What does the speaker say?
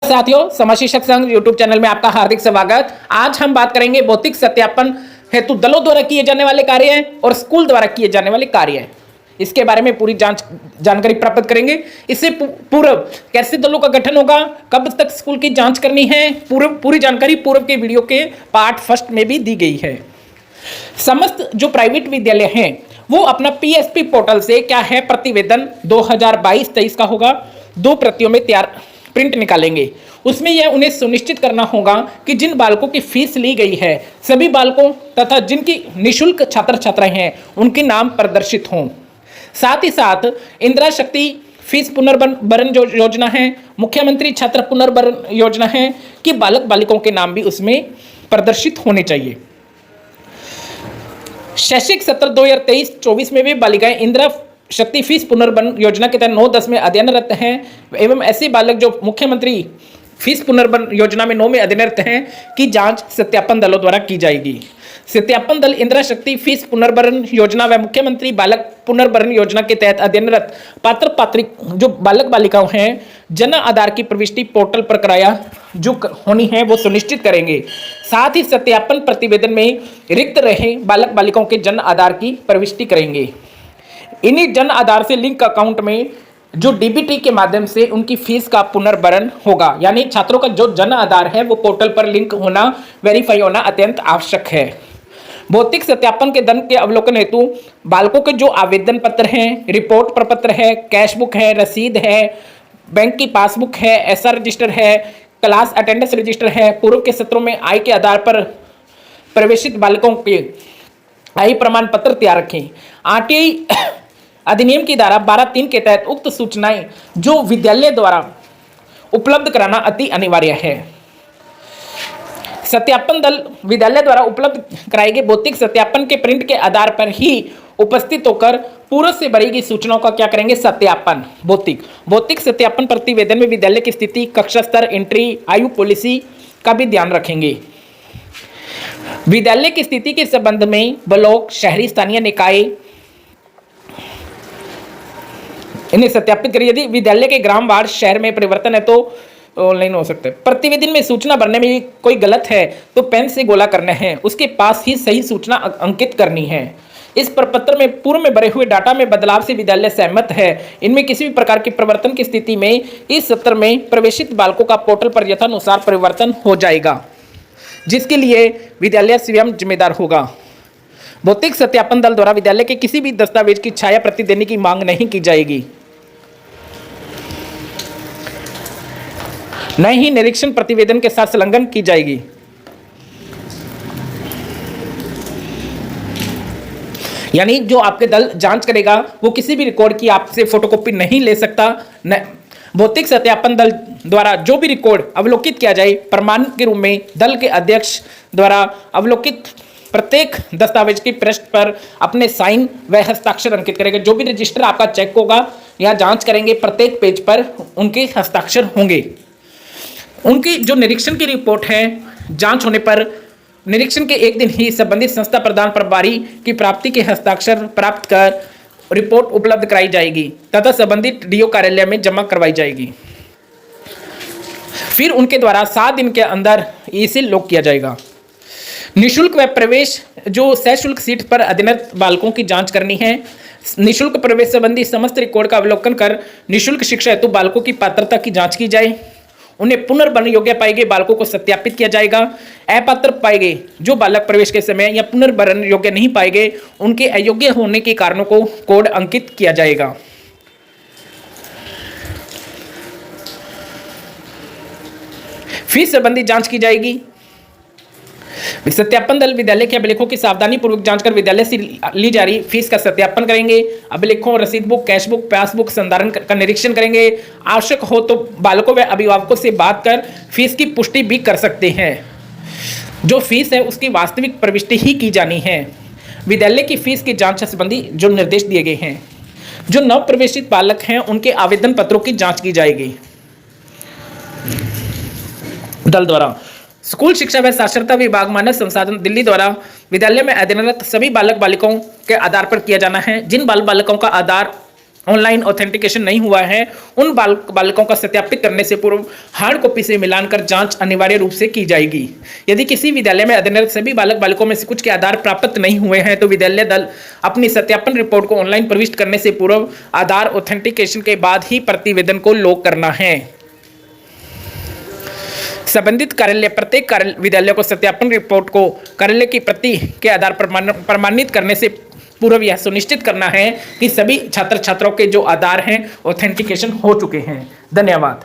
साथियों, समाज शिक्षक संघ यूट्यूब चैनल में आपका हार्दिक स्वागत। आज हम बात करेंगे भौतिक सत्यापन हेतु दलों द्वारा किए जाने वाले कार्य और स्कूल द्वारा किए जाने वाले कार्य, इसके बारे में पूरी जानकारी प्राप्त करेंगे। इससे पूर्व कैसे दलों का गठन होगा, कब तक स्कूल की जांच करनी है, पूरी जानकारी पूर्व के वीडियो के पार्ट फर्स्ट में भी दी गई है। समस्त जो प्राइवेट विद्यालय हैं वो अपना पीएसपी पोर्टल से क्या है प्रतिवेदन 2022-23 का होगा, 2 प्रतियों में तैयार प्रिंट निकालेंगे। उसमें यह उन्हें सुनिश्चित करना होगा कि जिन बालकों की फीस ली गई है सभी बालकों तथा जिनकी निःशुल्क छात्र छात्राएं हैं उनके नाम प्रदर्शित हों। साथ ही साथ इंदिरा शक्ति फीस पुनर्भरण जो योजना है, मुख्यमंत्री छात्र पुनर्भरण योजना है कि बालक बालिकाओं के नाम भी उसमें प्रदर्शित होने चाहिए। शैक्षिक सत्र 2023-24 में भी बालिकाएं इंदिरा शक्ति फीस पुनर्भरण योजना के तहत 9-10 में अध्ययनरत हैं एवं ऐसे बालक जो मुख्यमंत्री फीस पुनर्भरण योजना में 9 में अध्ययनरत हैं की जांच सत्यापन दलों द्वारा की जाएगी। सत्यापन दल इंदिरा शक्ति फीस पुनर्भरण योजना व मुख्यमंत्री बालक पुनर्भरण योजना के तहत अध्ययनरत पात्र पात्री जो बालक बालिकाओं हैं जन आधार की प्रविष्टि पोर्टल पर कराया जो होनी है वो सुनिश्चित करेंगे। साथ ही सत्यापन प्रतिवेदन में रिक्त रहे बालक बालिकाओं के जन आधार की प्रविष्टि करेंगे। इन्हीं जन आधार से लिंक अकाउंट में जो डीबीटी के माध्यम से उनकी फीस का पुनर्भरण होगा, यानी छात्रों का जो जन आधार है वो पोर्टल पर लिंक होना, वेरीफाई होना अत्यंत आवश्यक है। भौतिक सत्यापन के दंड के अवलोकन हेतु बालकों के जो आवेदन पत्र हैं, रिपोर्ट प्रपत्र है, कैश बुक है, रसीद है, बैंक की पासबुक है, एसआर रजिस्टर है, क्लास अटेंडेंस रजिस्टर है, पूर्व के सत्रों में आय के आधार पर प्रवेशित बालकों के आय प्रमाण पत्र तैयार रखें। आरटीआई अधिनियम की धारा 12(3) के तहत उक्त सूचनाएं जो विद्यालय द्वारा उपलब्ध कराना अति अनिवार्य है। सत्यापन दल विद्यालय द्वारा उपलब्ध कराए गए भौतिक सत्यापन के प्रिंट के आधार पर ही उपस्थित होकर पूर्व से भरी गई सूचनाओं का क्या करेंगे, सत्यापन। भौतिक सत्यापन प्रतिवेदन में विद्यालय की स्थिति, कक्षा स्तर, एंट्री, आयु पॉलिसी का भी ध्यान रखेंगे। विद्यालय की स्थिति के संबंध में ब्लॉक, शहरी स्थानीय निकाय इन्हें सत्यापित करिए। यदि विद्यालय के ग्राम वार्ड शहर में परिवर्तन है तो ऑनलाइन हो सकते हैं। प्रतिवेदन में सूचना भरने में कोई गलत है तो पेन से गोला करना है, उसके पास ही सही सूचना अंकित करनी है। इस प्रपत्र में पूर्व में भरे हुए डाटा में बदलाव से विद्यालय सहमत है। इनमें किसी भी प्रकार के परिवर्तन की स्थिति में इस सत्र में प्रवेशित बालकों का पोर्टल पर यथानुसार परिवर्तन हो जाएगा, जिसके लिए विद्यालय स्वयं जिम्मेदार होगा। भौतिक सत्यापन दल द्वारा विद्यालय के किसी भी दस्तावेज की छाया प्रति देने की मांग नहीं की जाएगी, न ही निरीक्षण प्रतिवेदन के साथ संलग्न की जाएगी। यानी जो आपके दल जांच करेगा वो किसी भी रिकॉर्ड की आपसे फोटोकॉपी नहीं ले सकता। भौतिक सत्यापन दल द्वारा जो भी रिकॉर्ड अवलोकित किया जाए प्रमाण के रूप में दल के अध्यक्ष द्वारा अवलोकित प्रत्येक दस्तावेज की पृष्ठ पर अपने साइन व हस्ताक्षर अंकित करेंगे। जो भी रजिस्टर आपका चेक होगा या जांच करेंगे प्रत्येक पेज पर उनके हस्ताक्षर होंगे। उनकी जो निरीक्षण की रिपोर्ट है, जांच होने पर निरीक्षण के एक दिन ही संबंधित संस्था प्रधान प्रभारी की प्राप्ति के हस्ताक्षर प्राप्त कर रिपोर्ट उपलब्ध कराई जाएगी तथा संबंधित डीओ कार्यालय में जमा करवाई जाएगी। फिर उनके द्वारा 7 दिन के अंदर इसे लॉक किया जाएगा। निःशुल्क व प्रवेश जो सशुल्क सीट पर अध्ययनरत बालकों की जांच करनी है। निःशुल्क प्रवेश संबंधी समस्त रिकॉर्ड का अवलोकन कर निःशुल्क शिक्षा हेतु बालकों की पात्रता की जांच की जाए। उन्हें पुनर्भरण योग्य पाए गए बालकों को सत्यापित किया जाएगा। अपात्र पाए गए जो बालक प्रवेश के समय या पुनर्भरण योग्य नहीं पाए गए उनके अयोग्य होने के कारणों को कोड अंकित किया जाएगा। फीस संबंधी जांच की जाएगी। सत्यापन दल विद्यालय के अभिलेखों की सावधानी पूर्वक जांच कर विद्यालय से ली जा रही फीस का सत्यापन करेंगे। अभिलेखों, रसीद बुक, कैश बुक, पासबुक संधारण का निरीक्षण करेंगे। आवश्यक हो तो बालकों व अभिभावकों से बात कर फीस की पुष्टि भी कर सकते हैं। जो फीस है उसकी वास्तविक प्रविष्टि ही की जानी है। विद्यालय की फीस की जांच संबंधी जो निर्देश दिए गए हैं, जो नव प्रवेशित बालक हैं उनके आवेदन पत्रों की जांच की जाएगी। दल द्वारा स्कूल शिक्षा व साक्षरता विभाग मानव संसाधन दिल्ली द्वारा विद्यालय में अध्ययनरत सभी बालक बालिकाओं के आधार पर किया जाना है। जिन बाल बालिकाओं का आधार ऑनलाइन ऑथेंटिकेशन नहीं हुआ है उन बालकों का सत्यापित करने से पूर्व हार्ड कॉपी से मिलान कर जांच अनिवार्य रूप से की जाएगी। यदि किसी विद्यालय में अध्ययनरत सभी बालकों में से कुछ के आधार प्राप्त नहीं हुए हैं तो विद्यालय दल अपनी सत्यापन रिपोर्ट को ऑनलाइन प्रविष्ट करने से पूर्व आधार ऑथेंटिकेशन के बाद ही प्रतिवेदन को लॉक करना है। संबंधित कार्यालय प्रत्येक विद्यालय को सत्यापन रिपोर्ट को कार्यालय की प्रति के आधार पर प्रमाणित करने से पूर्व यह सुनिश्चित करना है कि सभी छात्र छात्राओं के जो आधार हैं ऑथेंटिकेशन हो चुके हैं। धन्यवाद।